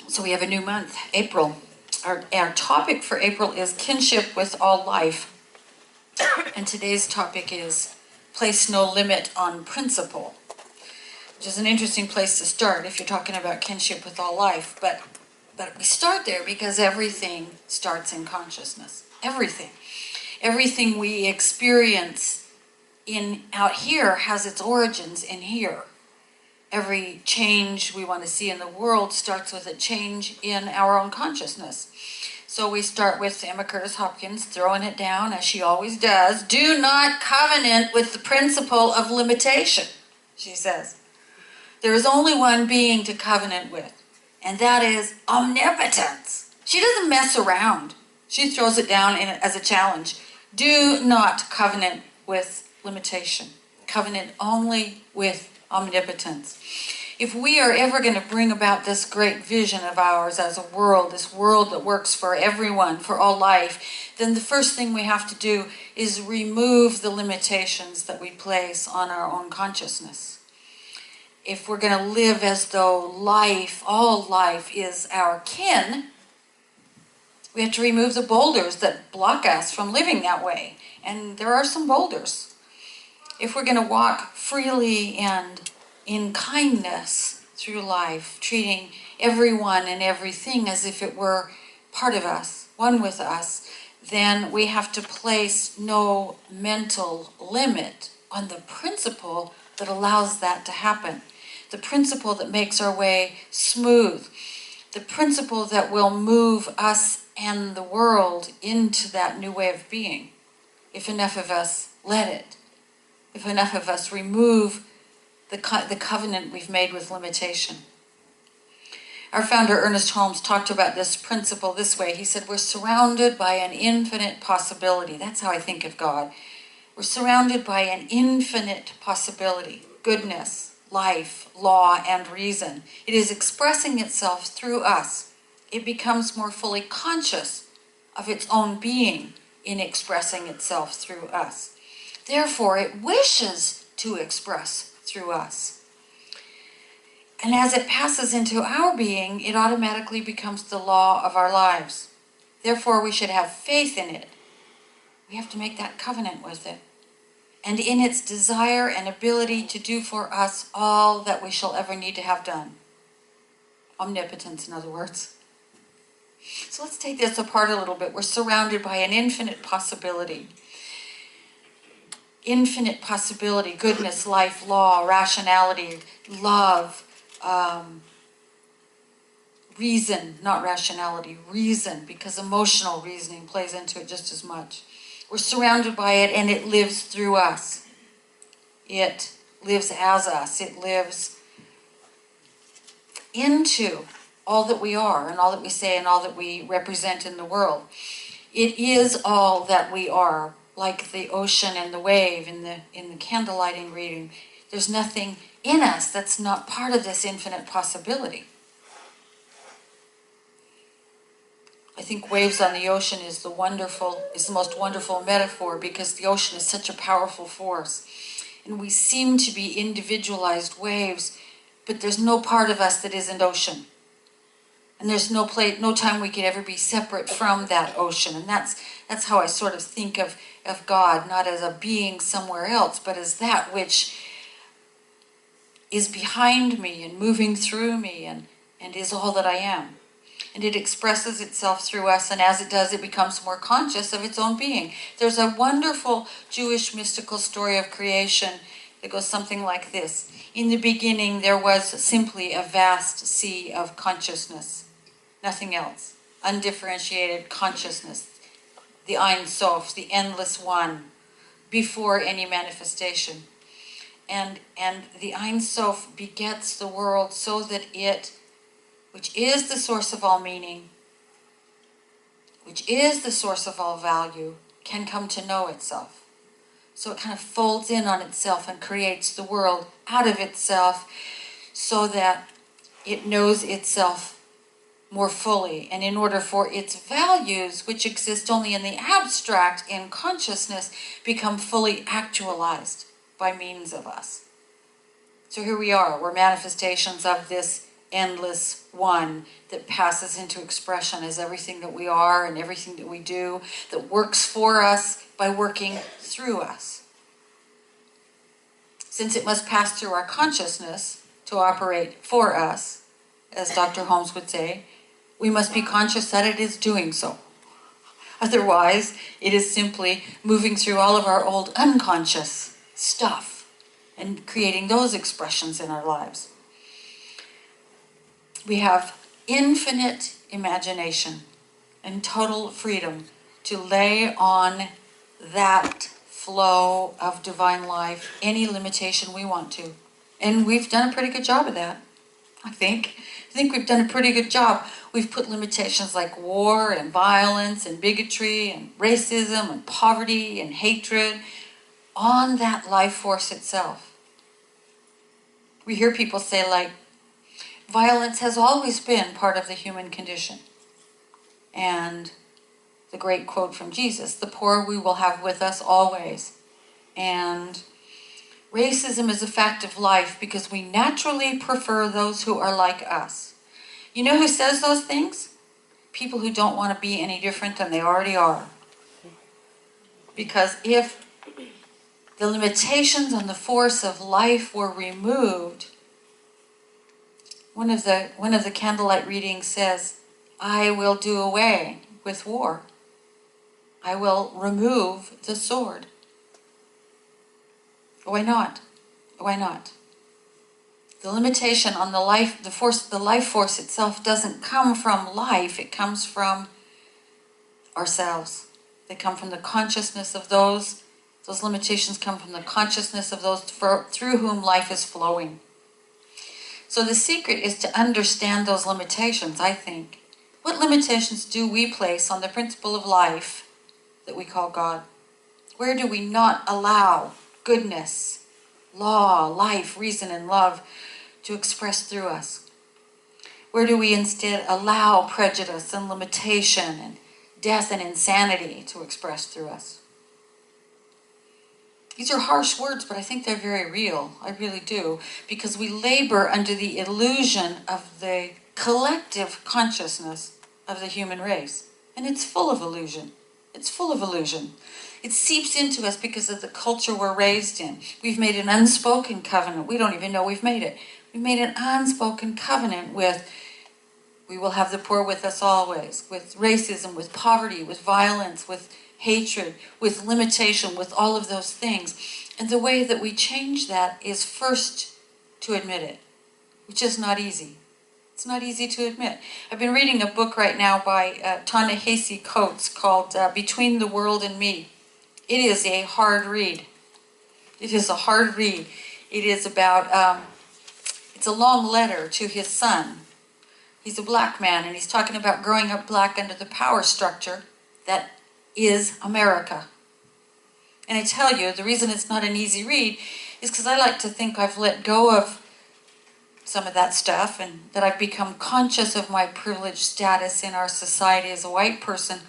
So we have a new month, April. Our topic for April is kinship with all life. And today's topic is place no limit on principle, which is an interesting place to start if you're talking about kinship with all life. But we start there because everything starts in consciousness. Everything. Everything we experience out here has its origins in here. Every change we want to see in the world starts with a change in our own consciousness. So we start with Emma Curtis Hopkins throwing it down, as she always does. Do not covenant with the principle of limitation, she says. There is only one being to covenant with, and that is omnipotence. She doesn't mess around. She throws it down as a challenge. Do not covenant with limitation. Covenant only with omnipotence. If we are ever going to bring about this great vision of ours as a world, this world that works for everyone, for all life, then the first thing we have to do is remove the limitations that we place on our own consciousness. If we're going to live as though life, all life, is our kin, we have to remove the boulders that block us from living that way. And there are some boulders. If we're going to walk freely and in kindness through life, treating everyone and everything as if it were part of us, one with us, then we have to place no mental limit on the principle that allows that to happen. The principle that makes our way smooth. The principle that will move us and the world into that new way of being, if enough of us let it. If enough of us remove the covenant we've made with limitation. Our founder, Ernest Holmes, talked about this principle this way. He said, we're surrounded by an infinite possibility. That's how I think of God. We're surrounded by an infinite possibility. Goodness, life, law, and reason. It is expressing itself through us. It becomes more fully conscious of its own being in expressing itself through us. Therefore, it wishes to express through us. And as it passes into our being, it automatically becomes the law of our lives. Therefore, we should have faith in it. We have to make that covenant with it. And in its desire and ability to do for us all that we shall ever need to have done. Omnipotence, in other words. So let's take this apart a little bit. We're surrounded by an infinite possibility. Infinite possibility, goodness, life, law, rationality, love, reason, not rationality, reason, because emotional reasoning plays into it just as much. We're surrounded by it and it lives through us. It lives as us. It lives into all that we are and all that we say and all that we represent in the world. It is all that we are. Like the ocean and the wave in the candlelighting reading. There's nothing in us that's not part of this infinite possibility. I think waves on the ocean is the most wonderful metaphor because the ocean is such a powerful force. And we seem to be individualized waves, but there's no part of us that isn't ocean. And there's no time we could ever be separate from that ocean. And that's how I sort of think of God, not as a being somewhere else, but as that which is behind me and moving through me and is all that I am. And it expresses itself through us, and as it does, it becomes more conscious of its own being. There's a wonderful Jewish mystical story of creation that goes something like this. In the beginning, there was simply a vast sea of consciousness. Nothing else. Undifferentiated consciousness. The Ein Sof, the endless one, before any manifestation. And the Ein Sof begets the world so that it, which is the source of all meaning, which is the source of all value, can come to know itself. So it kind of folds in on itself and creates the world out of itself so that it knows itself more fully, and in order for its values, which exist only in the abstract, in consciousness, become fully actualized by means of us. So here we are, we're manifestations of this endless one that passes into expression as everything that we are and everything that we do, that works for us by working through us. Since it must pass through our consciousness to operate for us, as Dr. Holmes would say, we must be conscious that it is doing so. Otherwise, it is simply moving through all of our old unconscious stuff and creating those expressions in our lives. We have infinite imagination and total freedom to lay on that flow of divine life any limitation we want to. And we've done a pretty good job of that, I think. I think we've done a pretty good job. We've put limitations like war and violence and bigotry and racism and poverty and hatred on that life force itself. We hear people say, like, violence has always been part of the human condition. And the great quote from Jesus, the poor we will have with us always. And racism is a fact of life because we naturally prefer those who are like us. You know who says those things? People who don't want to be any different than they already are. Because if the limitations on the force of life were removed, one of the candlelight readings says, I will do away with war. I will remove the sword. Why not? Why not? The limitation on the life force itself doesn't come from life, it comes from ourselves. They come from the consciousness of those limitations come from the consciousness of those through whom life is flowing. So the secret is to understand those limitations, I think. What limitations do we place on the principle of life that we call God? Where do we not allow goodness, law, life, reason, and love to express through us? Where do we instead allow prejudice and limitation and death and insanity to express through us? These are harsh words, but I think they're very real. I really do. Because we labor under the illusion of the collective consciousness of the human race. And it's full of illusion. It's full of illusion. It seeps into us because of the culture we're raised in. We've made an unspoken covenant. We don't even know we've made it. We've made an unspoken covenant with, we will have the poor with us always, with racism, with poverty, with violence, with hatred, with limitation, with all of those things. And the way that we change that is first to admit it, which is not easy. It's not easy to admit. I've been reading a book right now by Ta-Nehisi Coates called Between the World and Me. It is a hard read. It is a hard read. It is about, it's a long letter to his son. He's a black man, and he's talking about growing up black under the power structure that is America. And I tell you, the reason it's not an easy read is because I like to think I've let go of some of that stuff and that I've become conscious of my privileged status in our society as a white person,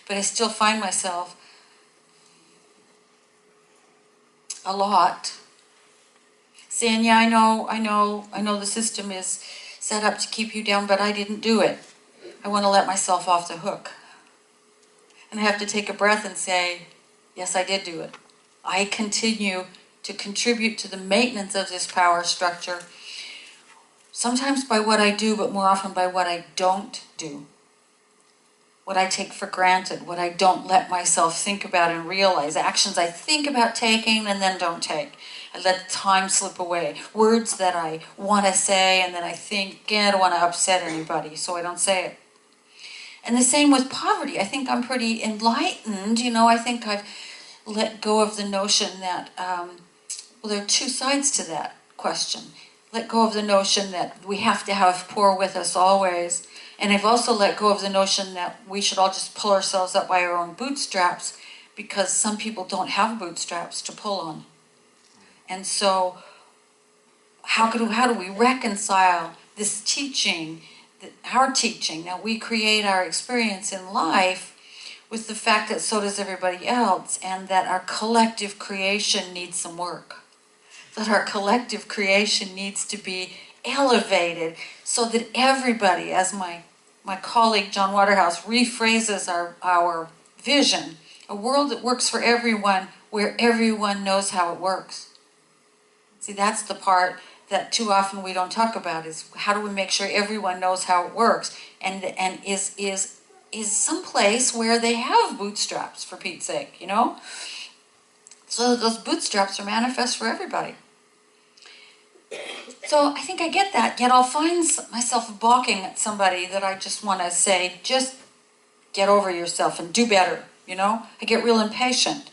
but I still find myself a lot saying, yeah, I know the system is set up to keep you down, but I didn't do it. I want to let myself off the hook. And I have to take a breath and say, yes, I did do it. I continue to contribute to the maintenance of this power structure, sometimes by what I do, but more often by what I don't do. What I take for granted, what I don't let myself think about and realize, actions I think about taking and then don't take. I let time slip away. Words that I want to say and then I think, yeah, I don't want to upset anybody, so I don't say it. And the same with poverty. I think I'm pretty enlightened. I think I've let go of the notion that, there are two sides to that question. Let go of the notion that we have to have poor with us always. And I've also let go of the notion that we should all just pull ourselves up by our own bootstraps because some people don't have bootstraps to pull on. And so how do we reconcile this teaching, our teaching, that we create our experience in life with the fact that so does everybody else, and that our collective creation needs some work. That our collective creation needs to be elevated, so that everybody, as my colleague John Waterhouse rephrases our vision, a world that works for everyone, where everyone knows how it works. See, that's the part that too often we don't talk about, is how do we make sure everyone knows how it works, and is some place where they have bootstraps, for Pete's sake, you know? So those bootstraps are manifest for everybody. So I think I get that, yet I'll find myself balking at somebody that I just want to say, just get over yourself and do better, you know? I get real impatient.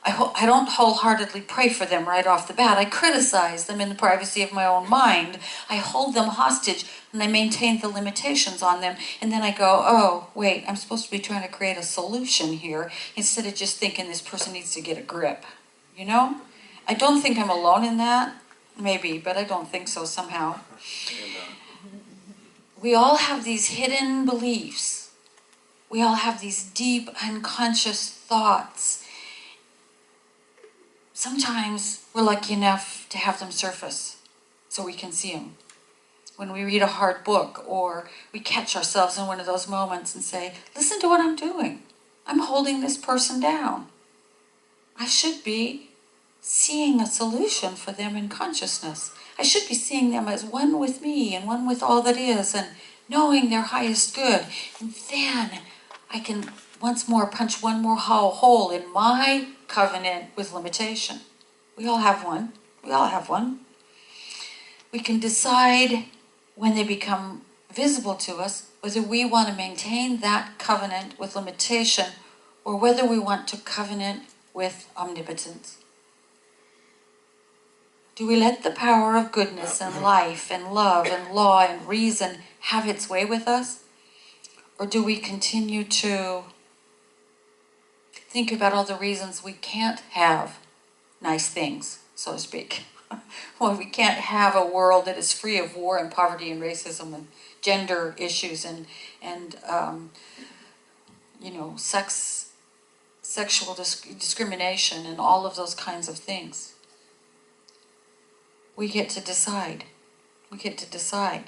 I don't wholeheartedly pray for them right off the bat. I criticize them in the privacy of my own mind. I hold them hostage, and I maintain the limitations on them. And then I go, oh, wait, I'm supposed to be trying to create a solution here, instead of just thinking this person needs to get a grip, you know? I don't think I'm alone in that. Maybe, but I don't think so somehow. We all have these hidden beliefs. We all have these deep unconscious thoughts. Sometimes we're lucky enough to have them surface so we can see them. When we read a hard book, or we catch ourselves in one of those moments and say, listen to what I'm doing. I'm holding this person down. I should be seeing a solution for them in consciousness. I should be seeing them as one with me and one with all that is, and knowing their highest good. And then I can once more punch one more hole in my covenant with limitation. We all have one. We all have one. We can decide when they become visible to us whether we want to maintain that covenant with limitation, or whether we want to covenant with omnipotence. Do we let the power of goodness and life and love and law and reason have its way with us? Or do we continue to think about all the reasons we can't have nice things, so to speak? Well, we can't have a world that is free of war and poverty and racism and gender issues and sexual discrimination and all of those kinds of things. We get to decide. We get to decide.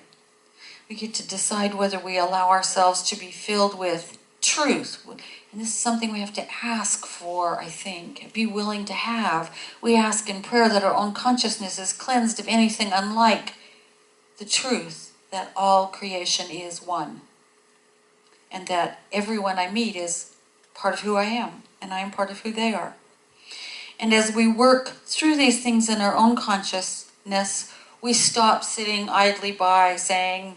We get to decide whether we allow ourselves to be filled with truth. And this is something we have to ask for, I think, be willing to have. We ask in prayer that our own consciousness is cleansed of anything unlike the truth that all creation is one. And that everyone I meet is part of who I am, and I am part of who they are. And as we work through these things in our own consciousness, we stop sitting idly by saying,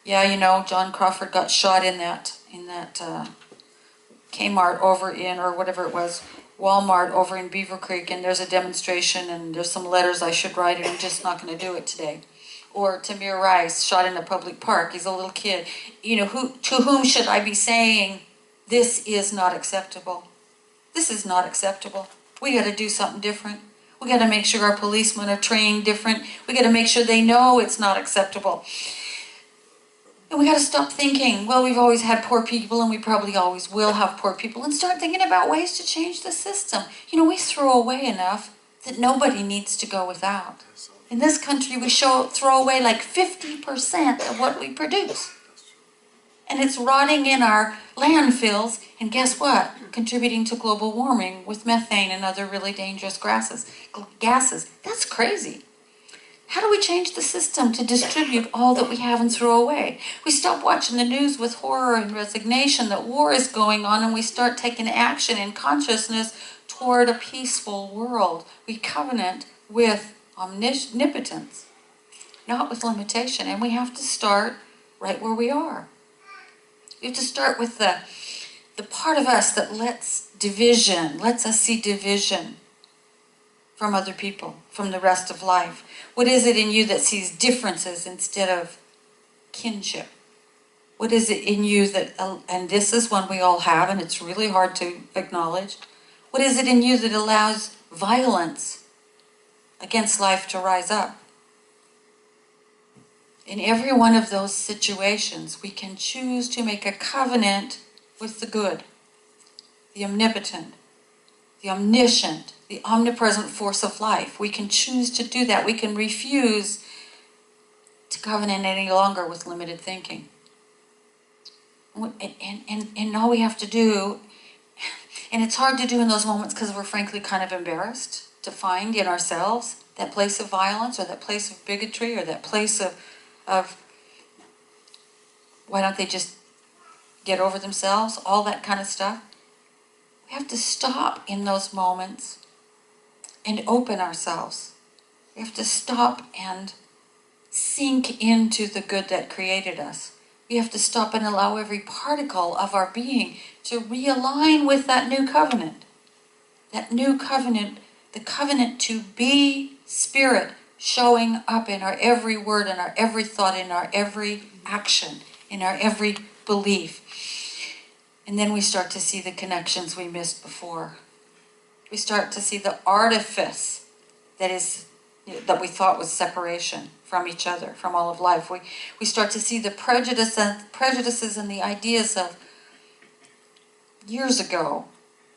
yeah, you know, John Crawford got shot in that Kmart over in, or whatever it was, Walmart over in Beaver Creek, and there's a demonstration, and there's some letters I should write, and I'm just not going to do it today. Or Tamir Rice, shot in a public park. He's a little kid. You know, to whom should I be saying, this is not acceptable? This is not acceptable. We got to do something different. We got to make sure our policemen are trained different. We got to make sure they know it's not acceptable. And we got to stop thinking, well, we've always had poor people and we probably always will have poor people, and start thinking about ways to change the system. You know, we throw away enough that nobody needs to go without. In this country, we throw away like 50% of what we produce. And it's rotting in our landfills, and guess what? Contributing to global warming with methane and other really dangerous gases. That's crazy. How do we change the system to distribute all that we have and throw away? We stop watching the news with horror and resignation that war is going on, and we start taking action in consciousness toward a peaceful world. We covenant with omnipotence, not with limitation, and we have to start right where we are. We have to start with the part of us that lets us see division from other people, from the rest of life. What is it in you that sees differences instead of kinship? What is it in you that, and this is one we all have, and it's really hard to acknowledge, what is it in you that allows violence against life to rise up? In every one of those situations, we can choose to make a covenant with the good, the omnipotent, the omniscient, the omnipresent force of life. We can choose to do that. We can refuse to covenant any longer with limited thinking. And all we have to do, and it's hard to do in those moments because we're frankly kind of embarrassed to find in ourselves that place of violence or that place of bigotry or that place of why don't they just get over themselves, all that kind of stuff. We have to stop in those moments and open ourselves. We have to stop and sink into the good that created us. We have to stop and allow every particle of our being to realign with that new covenant. That new covenant, the covenant to be spirit, showing up in our every word, in our every thought, in our every action, in our every belief. And then we start to see the connections we missed before. We start to see the artifice that we thought was separation from each other, from all of life. We start to see the prejudices and the ideas of years ago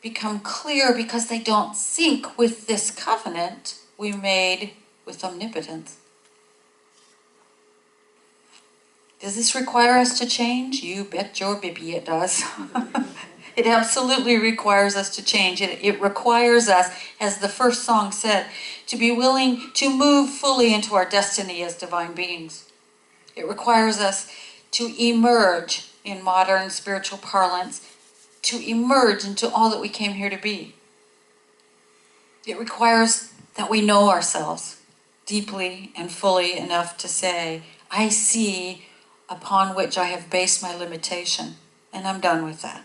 become clear because they don't sync with this covenant we made with omnipotence. Does this require us to change? You bet your bibby it does. It absolutely requires us to change. It requires us, as the first song said, to be willing to move fully into our destiny as divine beings. It requires us to emerge, in modern spiritual parlance, to emerge into all that we came here to be. It requires that we know ourselves deeply and fully enough to say, I see upon which I have based my limitation, and I'm done with that.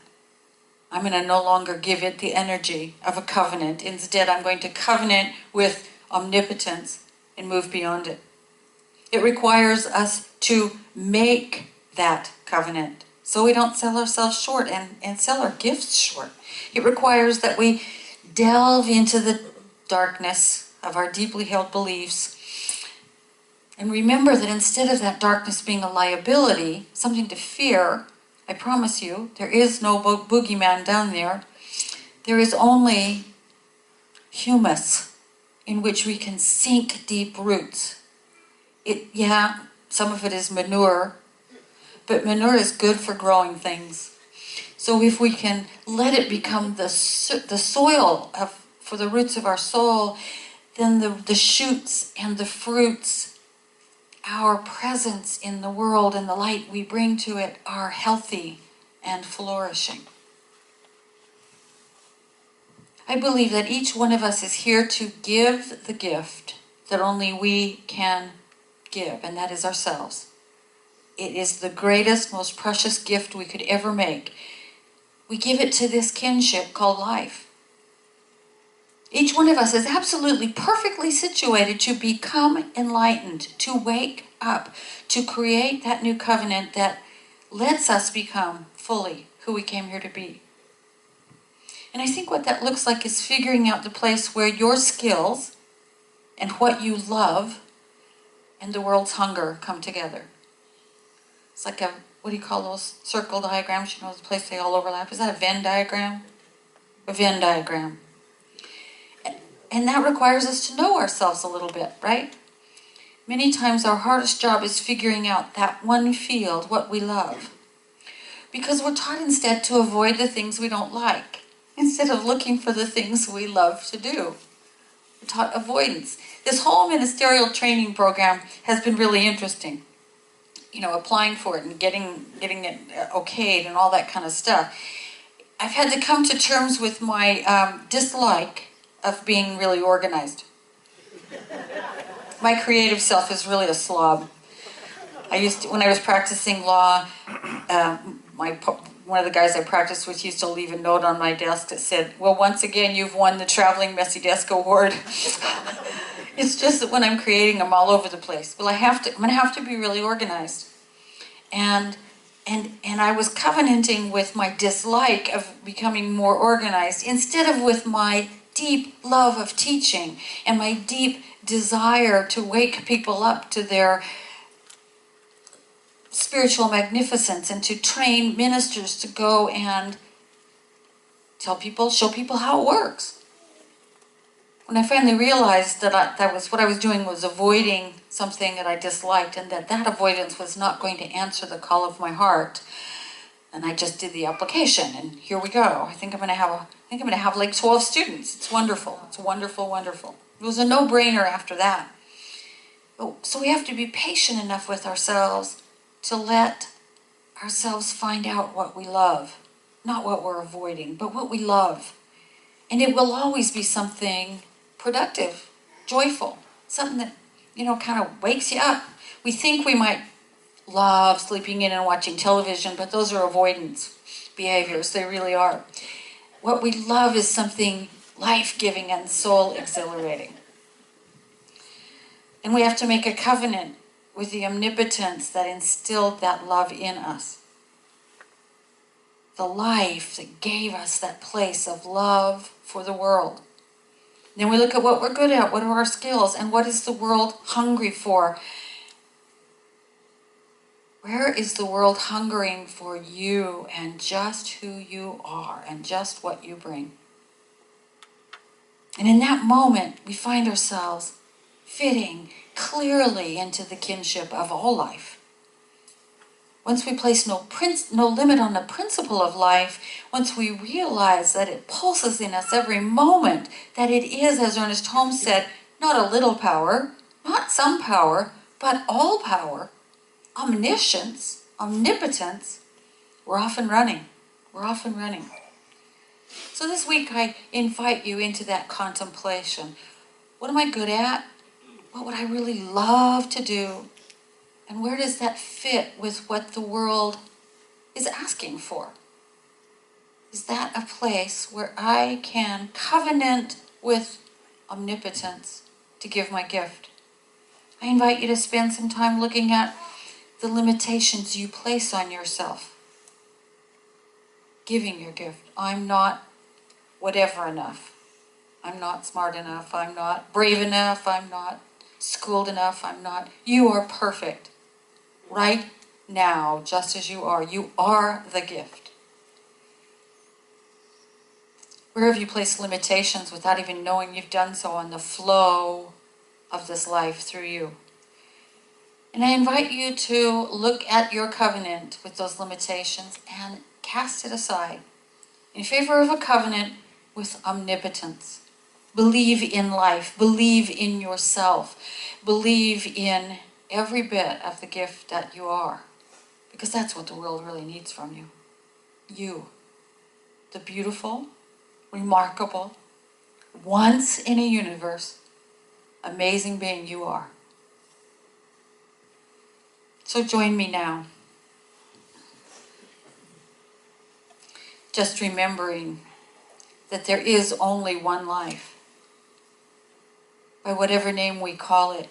I'm going to no longer give it the energy of a covenant. Instead, I'm going to covenant with omnipotence and move beyond it. It requires us to make that covenant so we don't sell ourselves short and sell our gifts short. It requires that we delve into the darkness of our deeply held beliefs and remember that instead of that darkness being a liability, something to fear, I promise you, there is no boogeyman down there. There is only humus in which we can sink deep roots. Some of it is manure, but manure is good for growing things. So if we can let it become the soil for the roots of our soul, then the shoots and the fruits, our presence in the world and the light we bring to it are healthy and flourishing. I believe that each one of us is here to give the gift that only we can give, and that is ourselves. It is the greatest, most precious gift we could ever make. We give it to this kinship called life. Each one of us is absolutely perfectly situated to become enlightened, to wake up, to create that new covenant that lets us become fully who we came here to be. And I think what that looks like is figuring out the place where your skills and what you love and the world's hunger come together. It's like what do you call those circle diagrams? You know, the place they all overlap. Is that a Venn diagram? A Venn diagram. And that requires us to know ourselves a little bit, right? Many times our hardest job is figuring out that one field, what we love. Because we're taught instead to avoid the things we don't like, instead of looking for the things we love to do. We're taught avoidance. This whole ministerial training program has been really interesting. You know, applying for it and getting it okayed and all that kind of stuff. I've had to come to terms with my dislike of being really organized. My creative self is really a slob. When I was practicing law, one of the guys I practiced with used to leave a note on my desk that said, well, once again, you've won the Traveling Messy Desk Award. It's just that when I'm creating, I'm all over the place. Well, I'm going to have to be really organized. And I was covenanting with my dislike of becoming more organized instead of with my deep love of teaching and my deep desire to wake people up to their spiritual magnificence and to train ministers to go and tell people, show people how it works. When I finally realized that that was what I was doing, was avoiding something that I disliked, and that avoidance was not going to answer the call of my heart, and I just did the application, and here we go. I think I'm going to have like 12 students. It's wonderful. It's wonderful, wonderful. It was a no-brainer after that. So we have to be patient enough with ourselves to let ourselves find out what we love, not what we're avoiding, but what we love. And it will always be something productive, joyful, something that, kind of wakes you up. We think we might love sleeping in and watching television, but those are avoidance behaviors. They really are. What we love is something life-giving and soul-exhilarating. And we have to make a covenant with the omnipotence that instilled that love in us. The life that gave us that place of love for the world. Then we look at what we're good at, what are our skills, and what is the world hungry for? Where is the world hungering for you and just who you are and just what you bring? And in that moment, we find ourselves fitting clearly into the kinship of all life. Once we place no limit on the principle of life, once we realize that it pulses in us every moment, that it is, as Ernest Holmes said, not a little power, not some power, but all power, omniscience, omnipotence, we're off and running. We're off and running. So this week I invite you into that contemplation. What am I good at? What would I really love to do? And where does that fit with what the world is asking for? Is that a place where I can covenant with omnipotence to give my gift? I invite you to spend some time looking at the limitations you place on yourself. Giving your gift. I'm not whatever enough. I'm not smart enough. I'm not brave enough. I'm not schooled enough. I'm not. You are perfect. Right now, just as you are. You are the gift. Where have you placed limitations without even knowing you've done so on the flow of this life through you? And I invite you to look at your covenant with those limitations and cast it aside in favor of a covenant with omnipotence. Believe in life. Believe in yourself. Believe in every bit of the gift that you are. Because that's what the world really needs from you. You. The beautiful, remarkable, once in a universe, amazing being you are. So join me now. Just remembering that there is only one life. By whatever name we call it,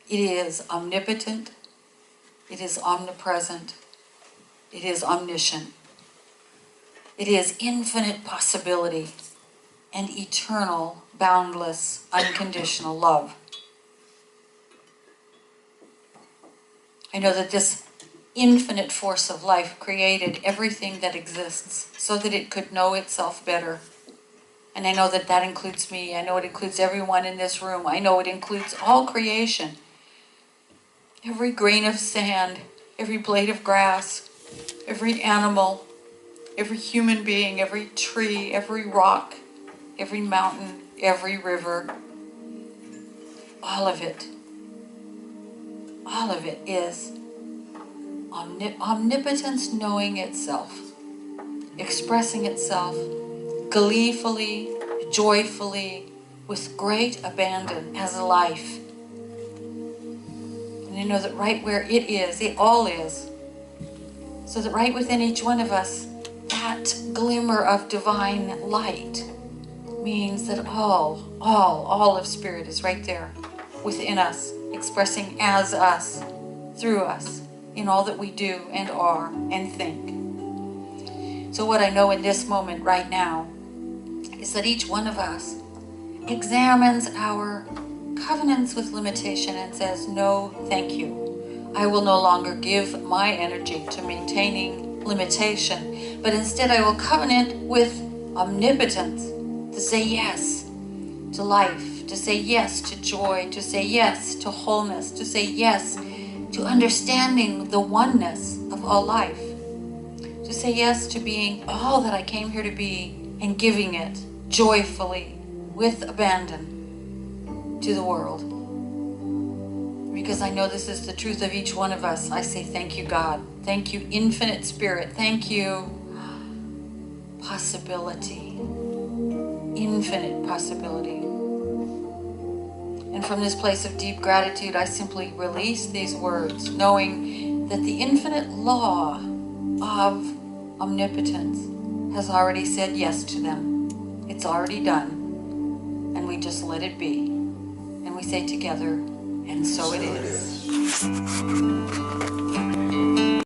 it is omnipotent, it is omnipresent, it is omniscient. It is infinite possibility and eternal, boundless, unconditional love. I know that this infinite force of life created everything that exists so that it could know itself better. And I know that that includes me. I know it includes everyone in this room. I know it includes all creation. Every grain of sand, every blade of grass, every animal, every human being, every tree, every rock, every mountain, every river. All of it is omnipotence knowing itself, expressing itself gleefully, joyfully, with great abandon as life. And I know that right where it is, it all is, so that right within each one of us, that glimmer of divine light means that all of Spirit is right there within us, expressing as us, through us, in all that we do and are and think. So what I know in this moment right now is that each one of us examines our covenants with limitation and says, no, thank you. I will no longer give my energy to maintaining limitation, but instead I will covenant with omnipotence to say yes, to to life, to say yes to joy, to say yes to wholeness, to say yes to understanding the oneness of all life, to say yes to being all that I came here to be and giving it joyfully with abandon to the world. Because I know this is the truth of each one of us. I say thank you, God. Thank you, Infinite Spirit. Thank you, possibility. Infinite possibility. And from this place of deep gratitude, I simply release these words, knowing that the infinite law of omnipotence has already said yes to them. It's already done. And we just let it be. And we say together, and so it is.